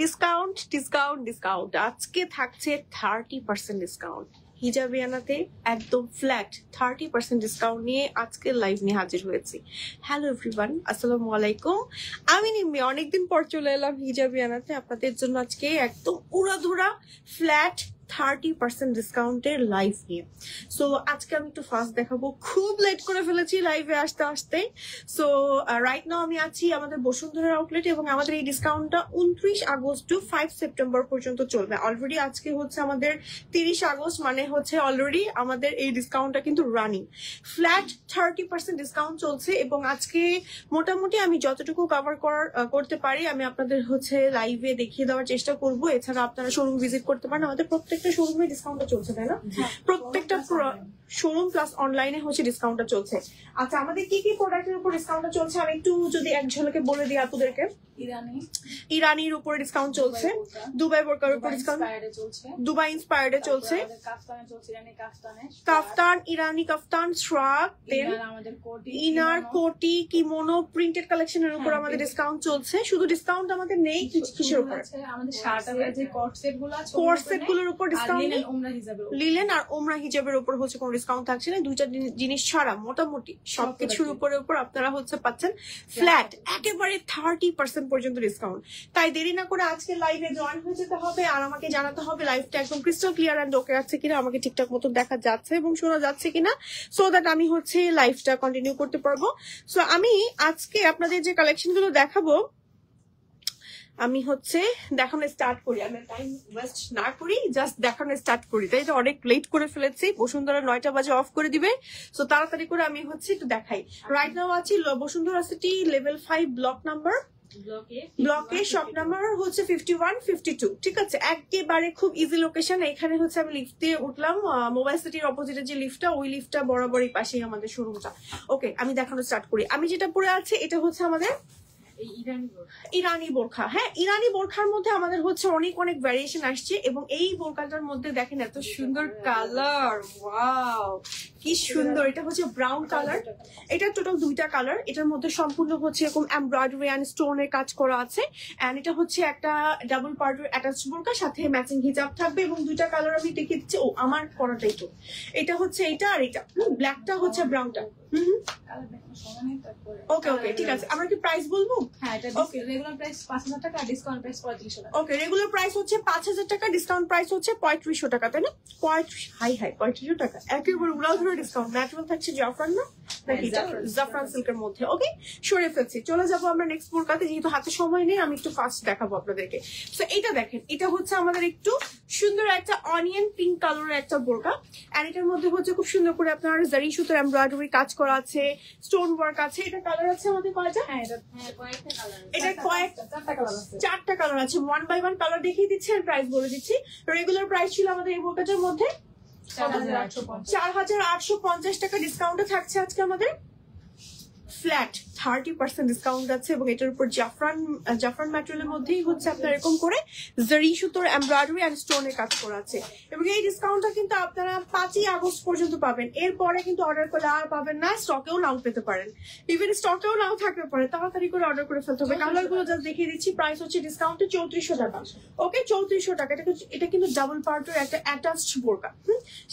Discount discount discount আজকে থাকছে 30% discount হিজাবিয়ানাতে একদম ফ্ল্যাট 30% ডিসকাউন্ট নিয়ে আজকের লাইভ নিয়ে হাজির হয়েছি। হ্যালো এভরিওয়ান, আসসালামু আলাইকুম। আমি নিম্মি অনেকদিন পর চলে এলাম হিজাবিয়ানাতে আপনাদের জন্য আজকে একদম উড়াধুরা ফ্ল্যাট 30% ডিসকাউন্টের লাইভ নিয়ে। সো আজকে আমি একটু ফাস্ট দেখাবো, খুব লেট করে ফেলেছি লাইভে আসতে আসতে। সো রাইট নাও আমি আছি আমাদের বসুন্ধরা আউটলেট এবং আমাদের এই ডিসকাউন্টটা 29 আগস্ট টু 5 সেপ্টেম্বর পর্যন্ত চলবে। অলরেডি আজকে হচ্ছে আমাদের 30 আগস্ট, মানে হচ্ছে অলরেডি আমাদের এই ডিসকাউন্টটা কিন্তু রানিং। ফ্ল্যাট 30% ডিসকাউন্ট চলছে এবং আজকে মোটামুটি আমি যতটুকু কভার করতে পারি আমি আপনাদের হচ্ছে লাইভে দেখিয়ে দেওয়ার চেষ্টা করবো। এছাড়া আপনারা শোরুম ভিজিট করতে পারেন, আমাদের প্রত্যেকটা শোরুমে ডিসকাউন্টটা চলছে, তাই না? প্রত্যেকটা শোরুম প্লাস অনলাইনে হচ্ছে ডিসকাউন্টটা চলছে। আচ্ছা, আমাদের কি কি প্রোডাক্টের উপর ডিসকাউন্টটা চলছে আমি একটু যদি এক ঝলকে বলে দিই আপুদেরকে। ইরানির উপরে ডিসকাউন্ট চলছে, দুবাই বোরকার উপর ডিসকাউন্ট, দুবাই ইন্সপায়ার্ডে চলছে, কাফতান, ইরানি কাফতান, শ্রাগ, ইনার, কোটি, কিমোনো, প্রিন্টেড কালেকশনের উপর আমাদের ডিসকাউন্ট চলছে। শুধু ডিসকাউন্ট আমাদের নেই কিসের উপর? কোর্স সেট গুলোর উপর ডিসকাউন্ট, লিলেন আর ওমরা হিজাবের উপর হচ্ছে কোনো ডিসকাউন্ট থাকছে না। দুইটা জিনিস ছাড়া মোটামুটি সবকিছুর উপর আপনারা হচ্ছে পাচ্ছেন ফ্ল্যাট একেবারে 30% পর্যন্ত ডিসকাউন্ট। তাই দেরি না করে আজকে লাইভে জয়েন হয়ে যেতে হবে আর আমাকে জানাতে হবে লাইভটা একদম ক্রিস্টাল ক্লিয়ার এন্ড ওকে আছে কিনা, আমাকে ঠিকঠাক মতো দেখা যাচ্ছে এবং শোনা যাচ্ছে কিনা, সো দ্যাট আমি হচ্ছে লাইভটা কন্টিনিউ করতে পারবো। সো আমি আজকে আপনাদের যে কালেকশন গুলো দেখাবো আমি হচ্ছে দেখানো স্টার্ট করি, আমি টাইম ওয়েস্ট না করি, জাস্ট দেখানো স্টার্ট করি। তাই তো অনেক লেট করে ফেলেছি, বসুন্ধরা 9টা বাজে অফ করে দিবে। সো তাড়াতাড়ি করে আমি হচ্ছে একটু দেখাই। রাইট নাও আছি Bashundhara city level 5 block number, ব্লকে শপ নাম্বার হচ্ছে 51, 52। ঠিক আছে, একেবারে খুব ইজি লোকেশন। এখানে হচ্ছে আমি লিফট দিয়ে উঠলাম, মোবাইল সিটির অপোজিটে যে লিফটটা, ওই লিফটটা বরাবরই পাশেই আমাদের শোরুমটা। ওকে, আমি দেখানো স্টার্ট করি। আমি যেটা পরে আছে এটা হচ্ছে আমাদের ইরানি বোরখা। হ্যাঁ, ইরানি বোরখার মধ্যে আমাদের হচ্ছে অনেক অনেক ভ্যারিয়েশন আসছে এবং এই বোরখাটার মধ্যে দেখেন এত সুন্দর কালার, ওয়াও কি সুন্দর। এটা হচ্ছে ব্রাউন কালার, এটা টোটাল দুইটা কালার। এটার মধ্যে সম্পূর্ণ হচ্ছে এরকম এমব্রয়ডারি এন্ড স্টোনের কাজ করা আছে। এন্ড এটা হচ্ছে একটা ডাবল পার্টের অ্যাটাচড বোরখা, সাথে ম্যাচিং হিজাব থাকবে এবং দুইটা কালার আমি দেখিয়ে দিচ্ছি। ও আমার পরাটাই তো, এটা হচ্ছে এটা আর এটা, ব্ল্যাকটা হচ্ছে ব্রাউনটা। ওকে ওকে ঠিক আছে, আমরা কি প্রাইস বলবো? হ্যাঁ, এটা রেগুলার প্রাইস 5000 টাকা, ডিসকাউন্ট প্রাইস 3500 টাকা। ওকে, রেগুলার প্রাইস হচ্ছে 5000 টাকা, ডিসকাউন্ট প্রাইস হচ্ছে 3500 টাকা, তাই না? 3500 টাকা একেবারে উড়াধুরা ডিসকাউন্ট। ন্যাচারাল থাকছে জাফরান না নাকি জাফরান সিল্কের মধ্যে। ওকে, সরে ফেলছি, চলে যাবো আমরা নেক্সট বোরকাতে। যেহেতু হাতে সময় নেই আমি একটু ফাস্ট দেখাবো আপনাদেরকে। সো এটা দেখেন, এটা হচ্ছে আমাদের একটু সুন্দর একটা অনিয়ন পিঙ্ক কালারের একটা বোরকা। এন্ড এটার মধ্যে হচ্ছে খুব সুন্দর করে আপনার জারি সুতোর এমব্রয়ডারি কাজ করা আছে, স্টোন ওয়ার্ক আছে। এটা কালার আছে আমাদের কয়টা? এটা চারটা কালার আছে। 1 বাই 1 কালার দেখিয়ে দিচ্ছি আর প্রাইস বলে দিচ্ছি। রেগুলার প্রাইস ছিল আমাদের এই বোরকাটার মধ্যে 4850 টাকা, ডিসকাউন্টে থাকছে আজকে আমাদের ফ্ল্যাট 30% ডিসকাউন্ট আছে এবং এটার উপর জাফরান ম্যাটেরিয়ালের মধ্যেই হচ্ছে আপনার এরকম করে জারি সুতোর এমব্রয়ডারি এন্ড স্টোনের কাজ করা আছে। এবং এই ডিসকাউন্টটা কিন্তু আপনারা 5ই আগস্ট পর্যন্ত পাবেন। এরপরে কিন্তু অর্ডার করলে আর পাবেন না, স্টকেও নাও পেতে পারেন, ইভেন স্টকেও নাও থাকতে পারে। তাড়াতাড়ি করে অর্ডার করে ফেলতে হবে। কালার গুলো জাস্ট দেখিয়ে দিচ্ছি। প্রাইস হচ্ছে ডিসকাউন্টে 3400 টাকা। ওকে, 3400 টাকা। এটা কিন্তু ডাবল পার্টের একটা অ্যাটাচড বোরকা,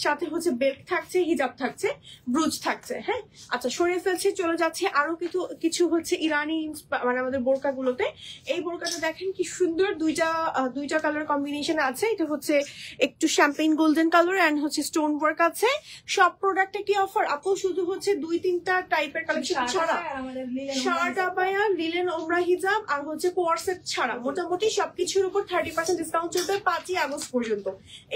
সাথে হচ্ছে বেল্ট থাকছে, হিজাব থাকছে, ব্রুজ থাকছে। হ্যাঁ, আচ্ছা সরিয়ে ফেলছি, চলে যাচ্ছে আরো কিছু হচ্ছে ইরানি মানে আমাদের বোরকা গুলোতে। এই বোরকাটা দেখেন কি সুন্দর, দুইটা কালার কম্বিনেশন আছে। এটা হচ্ছে একটু শ্যাম্পেইন গোল্ডেন কালার এন্ড হচ্ছে স্টোন ওয়ার্ক আছে। সব প্রোডাক্টে কি অফার আপু? শুধু হচ্ছে 2-3টা টাইপের কালেকশন ছাড়া, শার্ট আবায়া, লিলেন ওমরা হিজাব আর হচ্ছে কোয়ারসেট ছাড়া মোটামুটি সবকিছুর উপর 30% ডিসকাউন্ট চলবে 5ই আগস্ট পর্যন্ত।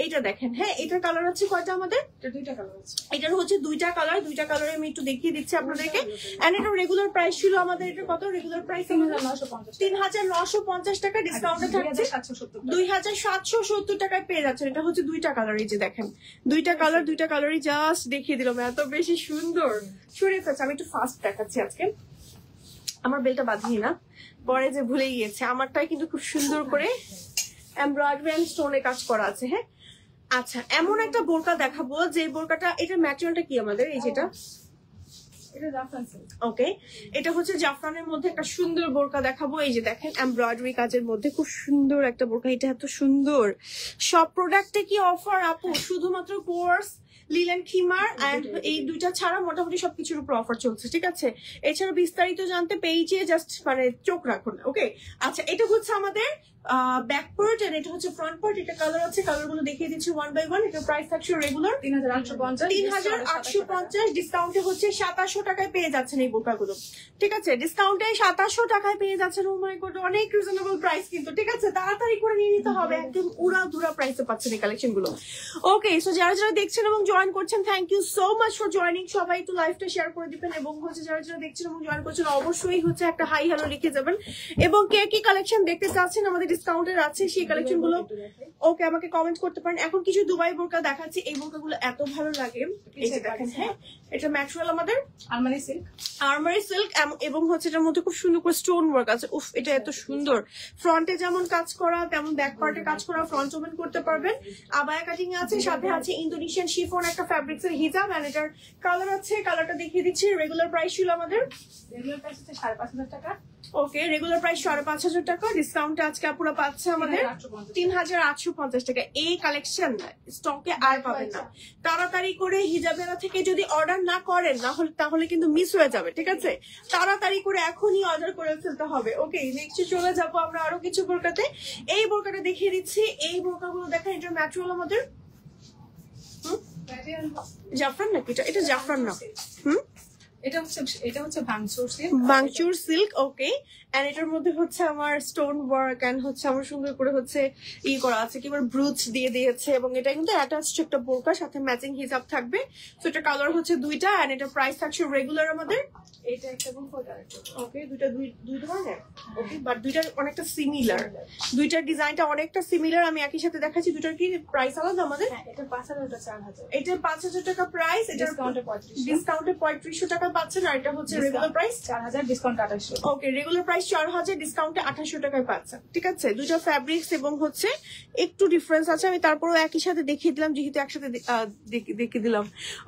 এইটা দেখেন, হ্যাঁ এটার কালার আছে কয়টা আমাদের? দুইটা কালার আছে। এটার হচ্ছে দুইটা কালার আমি একটু দেখিয়ে দিচ্ছি আপনাদেরকে। এন্ড এটা রেগুলার প্রাইস ছিল আমাদের, এটা কত রেগুলার প্রাইস? 3950 টাকা, ডিসকাউন্টে থাকছে 2770 টাকায় পেয়ে যাচ্ছেন। এটা হচ্ছে দুইটা কালার, এই যে দেখেন দুইটা কালারই জাস্ট দেখিয়ে দিলাম, এত বেশি সুন্দর। সরিয়ে ফেলছে, আমি একটু ফাস্ট দেখাচ্ছি আজকে। আমার বেলটা বাঁধিয়ে না, পরে যে ভুলে গিয়েছে। আমারটাই কিন্তু খুব সুন্দর করে এমব্রয়ডারি এন্ড স্টোনে কাজ করা আছে। হ্যাঁ, আচ্ছা এমন একটা বোরকা দেখাবো যে বোরকাটা, এটার ম্যাটেরিয়ালটা কি আমাদের? এই যেটা ওকে, এটা হচ্ছে জাফরানের মধ্যে একটা সুন্দর বোরকা দেখাবো। এই যে দেখেন এমব্রয়ডারি কাজের মধ্যে খুব সুন্দর একটা বোরকা, এটা এত সুন্দর। সব প্রোডাক্টে কি অফার আপু? শুধুমাত্র কোর্স, লিলেন, খিমার এন্ড এই দুইটা ছাড়া মোটামুটি সবকিছুর উপর অফার চলছে, ঠিক আছে? এছাড়া বিস্তারিত জানতে পেজে জাস্ট মানে চোখ রাখুন। ওকে, আচ্ছা, এটা হচ্ছে আমাদের ব্যাক পার্ট এন্ড এটা হচ্ছে ফ্রন্ট পার্ট। এটা কালার আছে, কালার গুলো দেখিয়ে দিচ্ছি ওয়ান বাই ওয়ান। এটা প্রাইস থাকছে রেগুলার 3850, ডিসকাউন্টে হচ্ছে 2700 টাকায় পেয়ে যাচ্ছেন এই বোরকাগুলো, ঠিক আছে? ডিসকাউন্টে 2700 টাকায় পেয়ে যাচ্ছেন। ও মাই গড, অনেক রিজনেবল প্রাইস কিন্তু, ঠিক আছে? তাড়াতাড়ি করে নিয়ে নিতে হবে, একদম উড়া ধুরা প্রাইসে পাচ্ছেন এই কালেকশন গুলো। ওকে, সো যারা যারা দেখছেন এবং জয়েন করছেন, thank you so much for joining. সবাই একটু লাইভটা শেয়ার করে দিবেন এবং হচ্ছে যারা যারা দেখছেন এবং জয়েন করছেন অবশ্যই হচ্ছে একটা হাই হ্যালো লিখে যাবেন। এবং কে কি কালেকশন দেখতে চাচ্ছেন আমাদের ডিসকাউন্টের আছে সেই কালেকশন গুলো ওকে আমাকে কমেন্ট করতে পারেন। এখন কিছু দুবাই বোরকা দেখাচ্ছি, এই বোরকাগুলো এত ভালো লাগে। এই যে দেখেন, হ্যাঁ, এটা ম্যাটেরিয়াল আমাদের আরমারি সিল্ক এবং হচ্ছে এটার মধ্যে খুব সুন্দর করে স্টোন ওয়ার্ক আছে। উফ, এটা এত সুন্দর। ফ্রন্টে যেমন কাজ করা তেমন ব্যাক পার্টে কাজ করা, ফ্রন্ট ওপেন করতে পারবেন। আবায়া কাটিং আছে, সাথে আছে ইন্দোনেশিয়ান শিফন একটা ফ্যাব্রিক্স এর হিজাব এন্ড এটার কালার আছে, কালারটা দেখিয়ে দিচ্ছি। রেগুলার প্রাইস ছিল আমাদের 5,500 টাকা। ওকে, রেগুলার প্রাইস 5,500 টাকা, ডিসকাউন্টে আজকে আপুরা পাচ্ছে আমাদের 3,850 টাকা। এই কালেকশন স্টকে আর পাবেন না। তাড়াতাড়ি করে হিজাবেরা থেকে যদি অর্ডার না করেন তাহলে কিন্তু মিস হয়ে যাবে, ঠিক আছে? তাড়াতাড়ি করে এখনই অর্ডার করে ফেলতে হবে। ওকে, নেক্সট চলে যাবো আমরা আরো কিছু বোরকাতে। এই বোরকাটা দেখিয়ে দিচ্ছি। এই বোরকাগুলো দেখেন, এটা ম্যাটেরিয়াল আমাদের জাফরান নাকি? এটা জাফরান না, এটা হচ্ছে ভাঙচুর সিল্ক। ওকে, এন্ড এটার মধ্যে হচ্ছে আমার স্টোন ওয়ার্ক এন্ড হচ্ছে আমার সুন্দর করে হচ্ছে ই করা আছে, কি বলে ব্রুচ দিয়ে দিয়েছে। এবং এটা কিন্তু অ্যাটাচড একটা বোরকা, সাথে ম্যাচিং হিজাব থাকবে। তো এটা কালার হচ্ছে দুইটা এন্ড এটা প্রাইস থাকছে রেগুলার আমাদের এটা একটা এবং ওকে, দুই ধরনের। ওকে, বাট দুইটা অনেকটা সিমিলার, দুইটার ডিজাইনটা অনেকটা সিমিলার। আমি একই সাথে দেখাচ্ছি, দুইটার কি প্রাইস আলাদা আমাদের? এটা 5,000, এটা 4,000। এটা 5,000 টাকা প্রাইস, এটা ডিসকাউন্টে 3500 টাকা পাচ্ছেন। আর এটা হচ্ছে রেগুলার প্রাইস 4,000, ডিসকাউন্ট 2,800। ওকে, রেগুলার প্রাইস 4,000, ডিসকাউন্টে 2,800 টাকায় পাচ্ছেন, ঠিক আছে? দুটো ফ্যাব্রিক্স এবং হচ্ছে একটু ডিফারেন্স আছে, আমি তারপরেও একই সাথে দেখিয়ে দিলাম যেহেতু একসাথে দেখিয়ে দিলাম।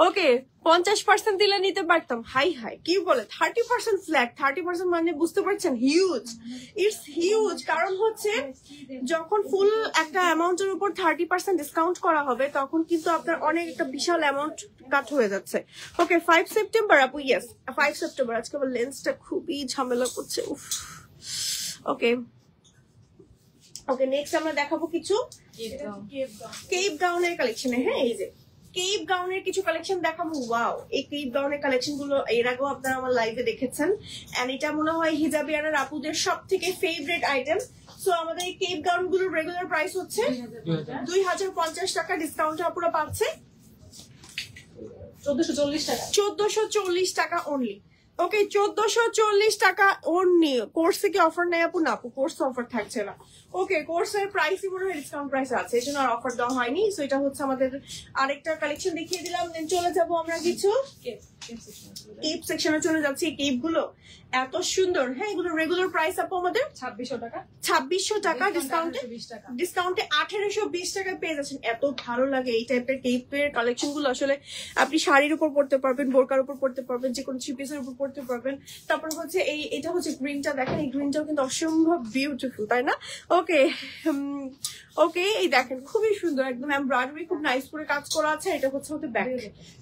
ওকে, 50% দিলে নিতে পারতাম। হাই হাই, কি বলে 30% ফ্ল্যাট। 30% মানে বুঝতে পারছেন, হিউজ, ইটস হিউজ। কারণ হচ্ছে যখন ফুল একটা অ্যামাউন্টের উপর 30% ডিসকাউন্ট করা হবে তখন কিন্তু আপনার অনেক একটা বিশাল অ্যামাউন্ট কাট হয়ে যাচ্ছে। ওকে, 5 সেপ্টেম্বর আপু, ইয়েস 5 সেপ্টেম্বর। আজকে আমার লেন্সটা খুবই ঝামেলা করছে, উফ। ওকে ওকে, নেক্সট আমরা দেখাবো কিছু কেপ গাউনের কালেকশনে। হ্যাঁ, এই যে কেপ গাউনের কিছু কালেকশন দেখাবো। ওয়াও, এই কেপ গাউনের কালেকশন গুলো এর আগেও আপনারা আমার লাইভে দেখেছেন এন্ড এটা মনে হয় হিজাবিয়ানার আপুদের সব থেকে ফেভারিট আইটেম। সো আমাদের এই কেপ গাউন গুলোর রেগুলার প্রাইস হচ্ছে 2,050 টাকা, ডিসকাউন্টে আপুরা পাচ্ছে 1,440 টাকা অনলি। ওকে, 1,440 টাকা অনলি। কোর্স থেকে অফার নেই আপু? না আপু, কোর্স অফার থাকছে না। ওকে, কোর্সের প্রাইসই মনে হয় ডিসকাউন্ট প্রাইস আছে, এই জন্য আর অফার দেওয়া হয়নি। সো এটা হচ্ছে আমাদের আরেকটা কালেকশন দেখিয়ে দিলাম। দেন চলে যাবো আমরা কিছু কেপ সেকশনে চলে যাচ্ছি। এই কেপ গুলো এত সুন্দর। হ্যাঁ, এগুলো রেগুলার প্রাইস আপু আমাদের 2,600 টাকা। 2,600 টাকা, ডিসকাউন্টে 1,820 টাকায় পেয়ে যাচ্ছেন। এত ভালো লাগে এই টাইপের কেপের কালেকশন গুলো। আসলে আপনি শাড়ির উপর পড়তে পারবেন, বোরকার উপর পড়তে পারবেন, যে কোনো থ্রি পিসের উপর পড়তে পারবেন। তারপর হচ্ছে এটা হচ্ছে গ্রিনটা দেখেন, এই গ্রিনটাও কিন্তু অসম্ভব বিউটিফুল, তাই না? ওকে ওকে, এই দেখেন খুবই সুন্দর, একদম এমব্রয়ডারি খুব নাইস করে কাজ করা আছে। এটা হচ্ছে আমাদের ব্যাক,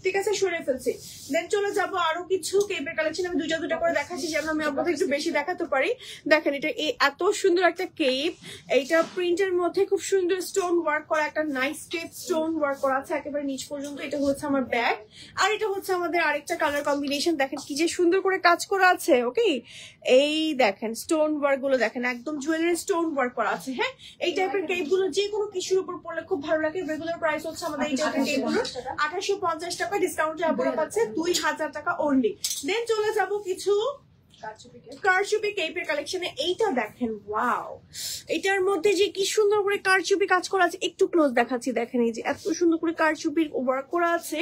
ঠিক আছে? সরিয়ে ফেলছি। দেন চলে যাবো আরো কিছু কেপের কালেকশন। আমি দুটা করে দেখাচ্ছি যেন আমি আপনাদের একটু বেশি দেখাতে পারি। দেখেন, এটা এত সুন্দর একটা কেপ, এইটা প্রিন্টের মধ্যে খুব সুন্দর স্টোন ওয়ার্ক করা, একটা নাইস কেপ স্টোন ওয়ার্ক করা আছে একেবারে নিচ পর্যন্ত। এটা হচ্ছে আমার ব্যাক, আর এটা হচ্ছে আমাদের আরেকটা কালার কম্বিনেশন। দেখেন কি যে সুন্দর করে কাজ করা আছে। ওকে, এই দেখেন স্টোন ওয়ার্ক গুলো দেখেন, একদম জুয়েলারি স্টোন ওয়ার্ক করা আছে। হ্যাঁ, এই টাইপের কেপ গুলো যে কোনো কিছুর উপর পড়লে খুব ভালো লাগে। রেগুলার প্রাইস হচ্ছে আমাদের এই টাইপের কেপ গুলো 2,850 টাকা, ডিসকাউন্টে আপনারা পাচ্ছে 2,000 টাকা অনলি। দেন চলে যাবো কিছু কারচুপি কেপের কালেকশনে। এইটা দেখেন, ওয়াও, এটার মধ্যে যে কি সুন্দর করে কারচুপি কাজ করা আছে, একটু ক্লোজ দেখাচ্ছি, দেখেন এই যে এত সুন্দর করে কারচুপির ওয়ার্ক করা আছে,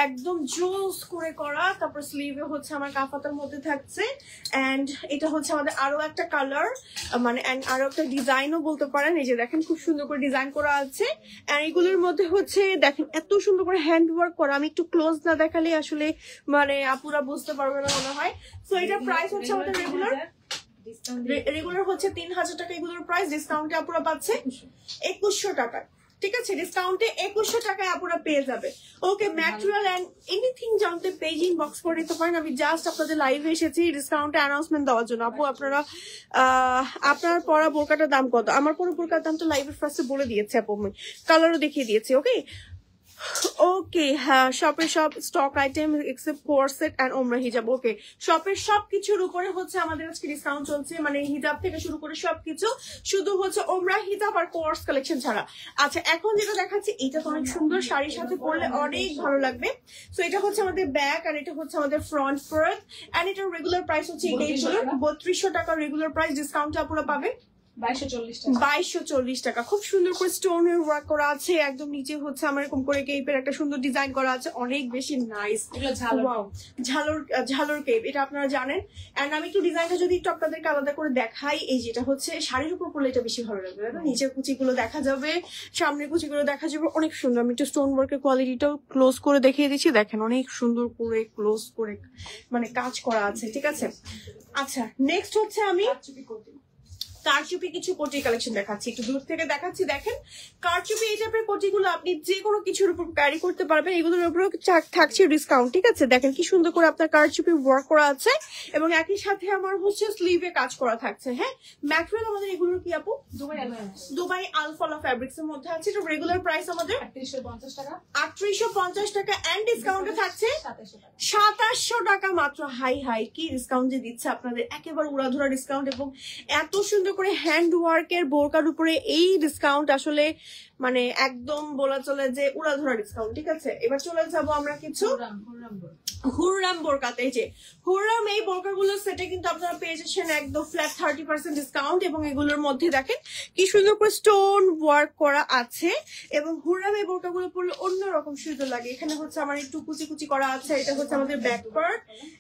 একদম জোস করে করা। তারপর স্লিভে হচ্ছে আমার কাফাতার মধ্যে থাকছে, এন্ড এটা হচ্ছে আমাদের আরো একটা কালার, মানে আরো একটা ডিজাইনও বলতে পারেন। এই যে দেখেন খুব সুন্দর করে ডিজাইন করা আছে, আর এগুলোর মধ্যে হচ্ছে দেখেন এত সুন্দর করে হ্যান্ড ওয়ার্ক করা। আমি একটু ক্লোজ না দেখালে আসলে মানে আপুরা বুঝতে পারবে না মনে হয়। সো এটা প্রাইস হচ্ছে আমাদের রেগুলার হচ্ছে 3000 টাকা, এগুলোর প্রাইস ডিসকাউন্টে আপুরা পাচ্ছে 2100 টাকা। ঠিক আছে, ডিসকাউন্টে 2100 টাকায় আপুরা পেয়ে যাবে। ওকে, ম্যাটেরিয়াল এন্ড এনিথিং জানতে পেজ ইনবক্স করে দিতে পারেন। আমি জাস্ট আপনাদের লাইভে এসেছি ডিসকাউন্টে অ্যানাউন্সমেন্ট দেওয়ার জন্য। আপু আপনারা আপনার পরা বোরকাটার দাম কত? আমার পরা বোরকার দামটা লাইভের ফার্স্টে বলে দিয়েছে আপু, আমি কালারও দেখিয়ে দিয়েছি। ওকে ওকে, হ্যাঁ, শপের সব স্টক আইটেম এক্সেপ্ট কোরসেট এন্ড ওমরা হিজাব। ওকে, শপের সবকিছুর উপরে হচ্ছে আমাদের আজকে ডিসকাউন্ট চলছে, মানে হিজাব থেকে শুরু করে সবকিছু, শুধু হচ্ছে ওমরা হিজাব আর কোর্স কালেকশন ছাড়া। আচ্ছা, এখন যেটা দেখাচ্ছি এটা তো অনেক সুন্দর, শাড়ির সাথে পরলে অনেক ভালো লাগবে। সো এটা হচ্ছে আমাদের ব্যাক, আর এটা হচ্ছে আমাদের ফ্রন্ট পার্ট, এন্ড এটার রেগুলার প্রাইস হচ্ছে 3200 টাকা রেগুলার প্রাইস, ডিসকাউন্টে আপনারা পাবেন 2240 টাকা। খুব সুন্দর করে স্টোনের ওয়ার্ক করা আছে, একদম নিচে হচ্ছে আমার এরকম করে কেপের একটা সুন্দর ডিজাইন করা আছে, অনেক বেশি নাইস। ঝালর কেপ, এটা আপনারা জানেন। এন্ড আমি একটু ডিজাইনটা যদি একটু আপনাদেরকে আলাদা করে দেখাই, এই যেটা হচ্ছে শাড়ির উপর পরলে এটা বেশি ভালো লাগবে, নিচের কুচিগুলো দেখা যাবে, সামনের কুচিগুলো দেখা যাবে, অনেক সুন্দর। আমি একটু স্টোন ওয়ার্কের কোয়ালিটিটাও ক্লোজ করে দেখিয়ে দিচ্ছি, দেখেন অনেক সুন্দর করে ক্লোজ করে মানে কাজ করা আছে। ঠিক আছে, আচ্ছা নেক্সট হচ্ছে আমি কারচুপি কিছু কোটি কালেকশন দেখাচ্ছি, একটু দূর থেকে দেখাচ্ছি। দেখেন কারচুপি এই টাইপের কোটিগুলো আপনি যে কোনো কিছুর উপর ক্যারি করতে পারবেন, এগুলোর উপরেও থাকছে ডিসকাউন্ট। ঠিক আছে, দেখেন কি সুন্দর করে আপনার কারচুপি ওয়ার্ক করা আছে, এবং একই সাথে আমার হচ্ছে স্লিভে কাজ করা থাকছে। হ্যাঁ, ম্যাটেরিয়াল আমাদের এগুলোর কি আপু? দুবাই আলফালা ফ্যাব্রিক্স এর মধ্যে আছে। এটা রেগুলার প্রাইস আমাদের 3850 টাকা, এন্ড ডিসকাউন্টে থাকছে 2700 টাকা মাত্র। হাই হাই, কি ডিসকাউন্ট যে দিচ্ছে আপনাদের, একেবারে উড়াধুরা ডিসকাউন্ট, এবং এত সুন্দর করে হ্যান্ড ওয়ার্কের বোরকার উপরে এই ডিসকাউন্ট আসলে মানে একদম বলা চলে যে উড়াধুরা ডিসকাউন্ট। ঠিক আছে, এবার চলে যাবো আমরা কিছু হুররাম বোরকাতে। এই যে হুররাম এই বোরকাগুলোর সেটে কিন্তু আপনারা পেয়ে যাচ্ছেন একদম ফ্ল্যাট 30% ডিসকাউন্ট, এবং এগুলোর মধ্যে দেখেন কি সুন্দর করে স্টোন ওয়ার্ক করা আছে, এবং হুররাম এই বোরকাগুলো পরলে অন্যরকম সুন্দর লাগে। এখানে হচ্ছে আমার একটু কুচি কুচি করা আছে, এটা হচ্ছে আমাদের ব্যাক পার্ট,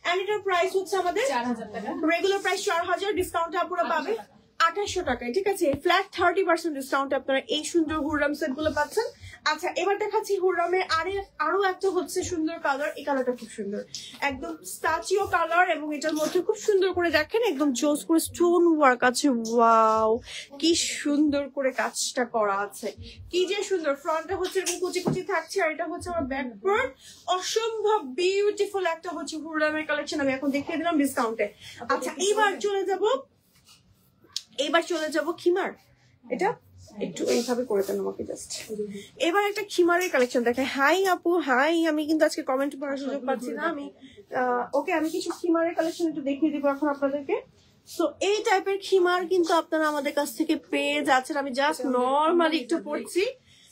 এন্ড এটার প্রাইস হচ্ছে আমাদের 4000 টাকা, রেগুলার প্রাইস 4000, ডিসকাউন্টে আপনারা পাবে 2800 টাকায়। ঠিক আছে, ফ্ল্যাট 30% ডিসকাউন্ট আপনারা এই সুন্দর হুররাম সেট গুলো পাচ্ছেন। আচ্ছা, এবার দেখাচ্ছি হুররামের আরো একটা হচ্ছে সুন্দর কালার। এই কালারটা খুব সুন্দর, একদম স্টাচিও কালার, এবং এটার মধ্যে খুব সুন্দর করে দেখেন একদম জোস করে স্টোন ওয়ার্ক আছে। ওয়াও, কি সুন্দর করে কাজটা করা আছে, কি যে সুন্দর। ফ্রন্টে হচ্ছে এরকম কুচি কুচি থাকছে, আর এটা হচ্ছে আমার ব্যাক পার্ট। অসম্ভব বিউটিফুল একটা হচ্ছে হুররামের কালেকশন, আমি এখন দেখিয়ে দিলাম ডিসকাউন্টে। আচ্ছা, এবার চলে যাব খিমার। এটা একটু এইভাবে করে দেন আমাকে জাস্ট। এবার একটা খিমারের কালেকশন দেখাই। হাই আপু, হাই। আমি কিন্তু আজকে কমেন্ট পড়ার সুযোগ পাচ্ছি না। আমি ওকে, আমি কিছু খিমারের কালেকশন একটু দেখিয়ে দিব এখন আপনাদেরকে। সো এই টাইপের খিমার কিন্তু আপনারা আমাদের কাছ থেকে পেয়ে যাচ্ছেন। আমি জাস্ট নর্মালি একটু পড়ছি।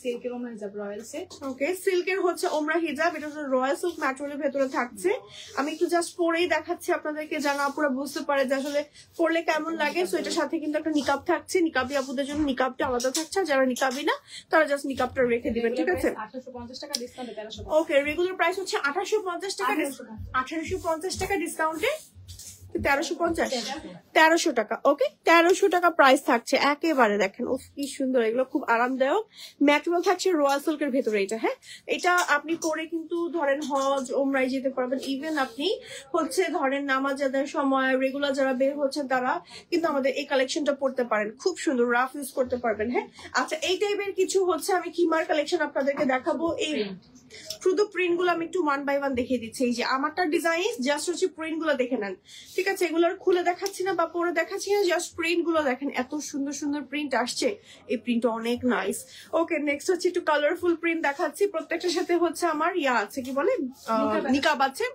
সিল্কের ওমরা হিজাব রয়্যাল সেট। ওকে, সিল্কের হচ্ছে ওমরা হিজাব, এটা হচ্ছে রয়্যাল সিল্ক ম্যাটেরিয়ালের ভেতরে থাকছে। আমি একটু জাস্ট পরেই দেখাচ্ছি আপনাদেরকে, যেন আপুরা বুঝতে পারে যে আসলে পরলে কেমন লাগে। সো এটার সাথে কিন্তু একটা নিকাব থাকছে, নিকাবি আপুদের জন্য নিকাবটা আলাদা থাকছে, যারা নিকাবি না তারা জাস্ট নিকাবটা রেখে দিবেন। ঠিক আছে, 1850 টাকা ডিসকাউন্টে 1350। ওকে, রেগুলার প্রাইস হচ্ছে 1850 টাকা, 1850 টাকা ডিসকাউন্টে 1350 টাকা। ওকে, 1300 টাকা প্রাইস থাকছে একেবারে। দেখেন ও কি সুন্দর, এগুলো খুব আরামদায়ক। ম্যাটেরিয়াল থাকছে রয়্যাল সিল্কের ভেতরে। এটা হ্যাঁ, এটা আপনি পরে কিন্তু ধরেন হজ ওমরায় যেতে পারবেন। ইভেন আপনি হচ্ছে ধরেন নামাজ আদায়ের সময় রেগুলার যারা বের হচ্ছেন তারা কিন্তু আমাদের এই কালেকশনটা পড়তে পারেন, খুব সুন্দর, রাফ ইউজ করতে পারবেন। হ্যাঁ, আচ্ছা, এই টাইপের কিছু হচ্ছে আমি খিমার কালেকশন আপনাদেরকে দেখাবো। এই শুধু প্রিন্ট গুলো আমি একটু 1 বাই 1 দেখিয়ে দিচ্ছি। এই যে আমারটা ডিজাইন, জাস্ট হচ্ছে প্রিন্ট গুলো দেখে নেন। ঠিক আছে, এগুলোর খুলে দেখাচ্ছি না বা পরে দেখাচ্ছি না, জাস্ট প্রিন্ট গুলো দেখেন, এত সুন্দর সুন্দর প্রিন্ট আসছে। এই প্রিন্ট অনেক নাইস। ওকে, নেক্সট হচ্ছে একটু কালারফুল প্রিন্ট দেখাচ্ছি। প্রত্যেকটার সাথে হচ্ছে আমার ইয়া আছে, কি বলে, নিকাব আছে,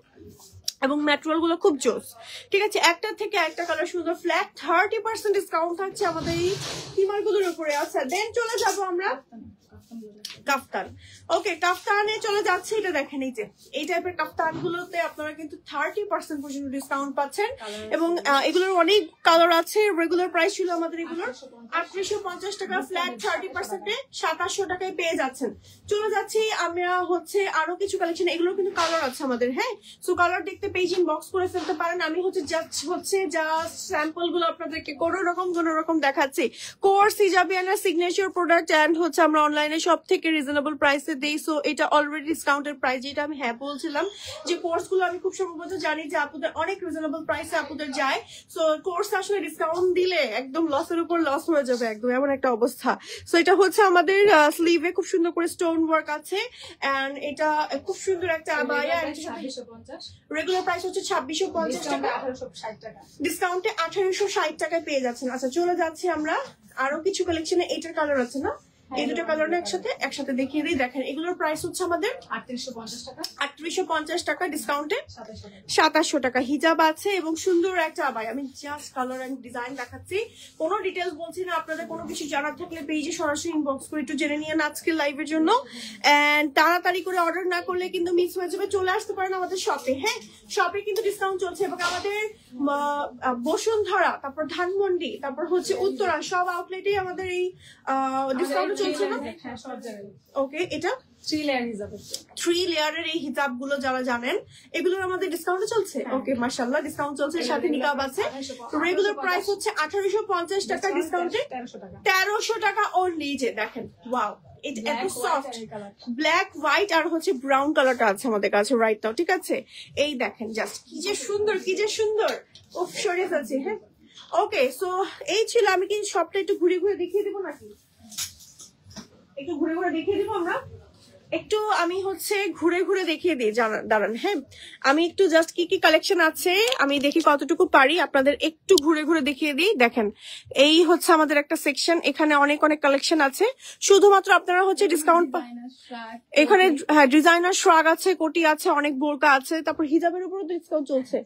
এবং ম্যাটেরিয়াল গুলো খুব জোস। ঠিক আছে, একটা থেকে একটা কালার সুন্দর। ফ্ল্যাট 30% ডিসকাউন্ট থাকছে আমাদের এই খিমার গুলোর উপরে। আচ্ছা, দেন চলে যাবো আমরা কাফতান। ওকে, কাফতানে চলে যাচ্ছে। এটা দেখেন, এই যে এই টাইপের কাফতান গুলোতে আপনারা কিন্তু 30% পর্যন্ত ডিসকাউন্ট পাচ্ছেন এবং এগুলোর অনেক কালার আছে। রেগুলার প্রাইস ছিল আমাদের এগুলোর 3850 টাকা, ফ্ল্যাট 30%-এ 2700 টাকায় পেয়ে যাচ্ছেন। চলে যাচ্ছি আমরা হচ্ছে আরো কিছু কালেকশন। এগুলো কিন্তু কালার আছে আমাদের, হ্যাঁ। সো কালার দেখতে পেজ ইনবক্স করে ফেলতে পারেন। আমি হচ্ছে জাস্ট স্যাম্পল গুলো আপনাদেরকে কোন রকম দেখাচ্ছি। কোর্স হিজাবিয়ানার সিগনেচার প্রোডাক্ট এন্ড হচ্ছে আমরা অনলাইনে সব থেকে রিজনেবল প্রাইসে দেই। সো এটা অলরেডি ডিসকাউন্টের প্রাইস, যেটা আমি হ্যাঁ বলছিলাম যে কোর্স গুলো আমি খুব সম্ভবত জানি যে আপুদের অনেক রিজনেবল প্রাইসে আপুদের যায়। সো কোর্স আসলে ডিসকাউন্ট দিলে একদম লসের উপর লস হয়ে যাবে, একদম এমন একটা অবস্থা। সো এটা হচ্ছে আমাদের স্লিভে খুব সুন্দর করে স্টোন ওয়ার্ক আছে এন্ড এটা খুব সুন্দর একটা আবায়া। রেগুলার প্রাইস হচ্ছে 2650 টাকা, ডিসকাউন্টে 1860 টাকায় পেয়ে যাচ্ছেন। আচ্ছা, চলে যাচ্ছি আমরা আরো কিছু কালেকশনে। এইটার কালার আছে না, এই দুটো কালার একসাথে দেখিয়ে দিই। দেখেন, এগুলোর প্রাইস হচ্ছে আমাদের 3850 টাকা, ডিসকাউন্টে 2700 টাকা। হিজাব আছে এবং সুন্দর একটা আবায়া। আমি জাস্ট কালার এন্ড ডিজাইন দেখাচ্ছি, কোনো ডিটেলস বলছি না। আপনাদের কোনো কিছু জানার থাকলে পেজে সরাসরি ইনবক্স করে একটু জেনে নিয়ে আজকের লাইভের জন্য। এন্ড তাড়াতাড়ি করে অর্ডার না করলে কিন্তু মিস হয়ে যাবে। চলে আসতে পারেন আমাদের শপে, হ্যাঁ। শপে কিন্তু ডিসকাউন্ট চলছে এবং আমাদের বসুন্ধরা, তারপর ধানমন্ডি, তারপর হচ্ছে উত্তরা, সব আউটলেটে আমাদের এই ডিসকাউন্ট চলছে না। ওকে, এটা 3 লেয়ারের এই হিজাব গুলো যারা জানেন, এগুলোর আমাদের ডিসকাউন্ট চলছে। ওকে, মাশাআল্লাহ, ডিসকাউন্ট চলছে, সাথে নিকাব আছে। রেগুলার প্রাইস হচ্ছে 1850 টাকা, ডিসকাউন্টে 1300 টাকা অনলি। যে দেখেন, ওয়াও, এটা এত সফট ব্ল্যাক হোয়াইট আর হচ্ছে ব্রাউন কালারটা আছে আমাদের কাছে রাইট নাও, ঠিক আছে। এই দেখেন জাস্ট কি যে সুন্দর উফ, সরিয়ে ফেলছি, হ্যাঁ। ওকে, সো এই ছিল। আমি কি সবটা একটু ঘুরে দেখিয়ে দেবো নাকি? একটু ঘুরে দেখিয়ে দিব আমরা। আমি হচ্ছে ঘুরে দেখিয়ে দিই, দাঁড়ান, হ্যাঁ। আমি একটু জাস্ট কি কালেকশন আছে আমি দেখি কতটুকু পারি আপনাদের একটু ঘুরে দেখিয়ে দিই। দেখেন, এই হচ্ছে আমাদের একটা সেকশন, এখানে অনেক কালেকশন আছে। শুধুমাত্র আপনারা হচ্ছে ডিসকাউন্ট এখানে, হ্যাঁ, ডিজাইনার শ্রাগ আছে, কোটি আছে, অনেক বোরকা আছে, তারপর হিজাবের উপরও ডিসকাউন্ট চলছে।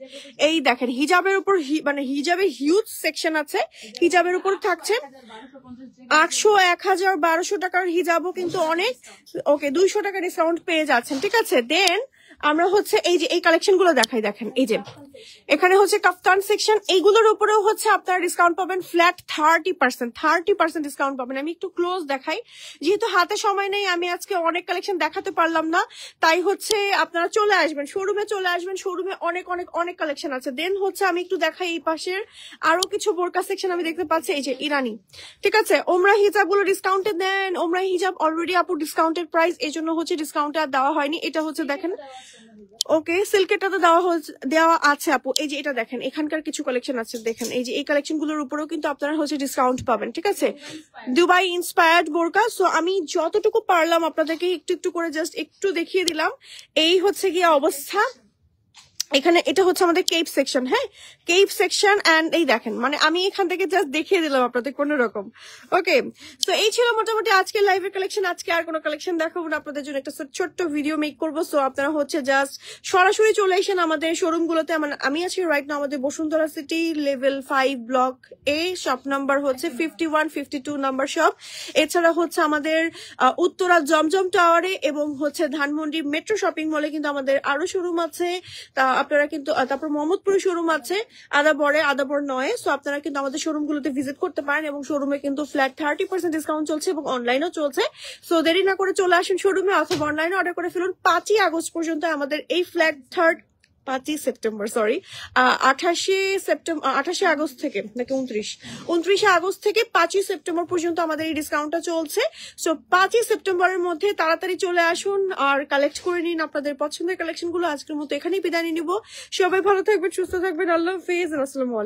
এই দেখেন, হিজাবের উপর মানে হিজাবে হিউজ সেকশন আছে। হিজাবের উপর থাকছে 800, 1000, 1200 টাকার হিজাবও কিন্তু অনেক। ওকে, 200 টাকা ডিসকাউন্ট পেয়ে যাচ্ছেন, ঠিক আছে। দেন আমরা হচ্ছে এই যে এই কালেকশন গুলো দেখাই। দেখেন, এই যে এখানে হচ্ছে কাফতান সেকশন, এইগুলোর উপরেও হচ্ছে আপনারা ডিসকাউন্ট পাবেন ফ্ল্যাট 30% ডিসকাউন্ট পাবেন। আমি একটু ক্লোজ দেখাই, যেহেতু হাতে সময় নেই, আমি আজকে অনেক কালেকশন দেখাতে পারলাম না, তাই হচ্ছে আপনারা চলে আসবেন শোরুমে, শোরুমে অনেক কালেকশন আছে। দেন হচ্ছে আমি একটু দেখাই এই পাশের আরো কিছু বোরকা সেকশন আমি দেখতে পাচ্ছি। এই যে ইরানি, ঠিক আছে। ওমরা হিজাব গুলো ডিসকাউন্টে দেন। ওমরা হিজাব অলরেডি আপু ডিসকাউন্টেড প্রাইস, এই জন্য হচ্ছে ডিসকাউন্টে আর দেওয়া হয়নি। এটা হচ্ছে দেখেন, ওকে, সিল্কেরটা তো দেওয়া আছে আপু। এই যে এটা দেখেন, এখানকার কিছু কালেকশন আছে, দেখেন এই যে এই কালেকশন গুলোর উপরেও কিন্তু আপনারা হচ্ছে ডিসকাউন্ট পাবেন, ঠিক আছে। দুবাই ইন্সপায়ার্ড বোরকা। সো আমি যতটুকু পারলাম আপনাদেরকে একটু করে জাস্ট একটু দেখিয়ে দিলাম। এই হচ্ছে গিয়ে অবস্থা এখানে। এটা হচ্ছে আমাদের কেপ সেকশন, হ্যাঁ, কেপ সেকশন। এন্ড এই দেখেন, মানে আমি এখান থেকে জাস্ট দেখিয়ে দিলাম আপনাদের কোন রকম। ওকে, তো এই ছিল মোটামুটি আজকের লাইভের কালেকশন। আজকে আর কোনো কালেকশন দেখাবো না, আপনাদের জন্য একটা ছোট্ট ভিডিও মেক করবো। সো আপনারা হচ্ছে জাস্ট সরাসরি চলে আসেন আমাদের শোরুম গুলোতে। আমি আছি রাইট না আমাদের বসুন্ধরা সিটি লেভেল 5 ব্লক এ, শপ নাম্বার হচ্ছে 51, 52 নাম্বার শপ। এছাড়া হচ্ছে আমাদের উত্তরা জমজম টাওয়ারে এবং হচ্ছে ধানমন্ডি মেট্রো শপিং মলে কিন্তু আমাদের আরো শোরুম আছে। তা আপনারা কিন্তু, তারপর মোহাম্মদপুরে শোরুম আছে, আদাবর 9। সো আপনারা কিন্তু আমাদের শোরুম গুলোতে ভিজিট করতে পারেন এবং শোরুমে কিন্তু ফ্ল্যাট 30% ডিসকাউন্ট চলছে এবং অনলাইনেও চলছে। সো দেরি না করে চলে আসেন শোরুমে অথবা অনলাইনে অর্ডার করে ফেলুন। 5ই আগস্ট পর্যন্ত আমাদের এই ফ্ল্যাট 5ই সেপ্টেম্বর, সরি, 28 আগস্ট থেকে নাকি 29 আগস্ট থেকে 5ই সেপ্টেম্বর পর্যন্ত আমাদের এই ডিসকাউন্টটা চলছে। সো 5ই সেপ্টেম্বরের মধ্যে তাড়াতাড়ি চলে আসুন আর কালেক্ট করে নিন আপনাদের পছন্দের কালেকশন গুলো। আজকের মতো এখানেই বিদায় নিব। সবাই ভালো থাকবেন, সুস্থ থাকবেন। আল্লাহ হাফেজ, আসসালামু আলাইকুম।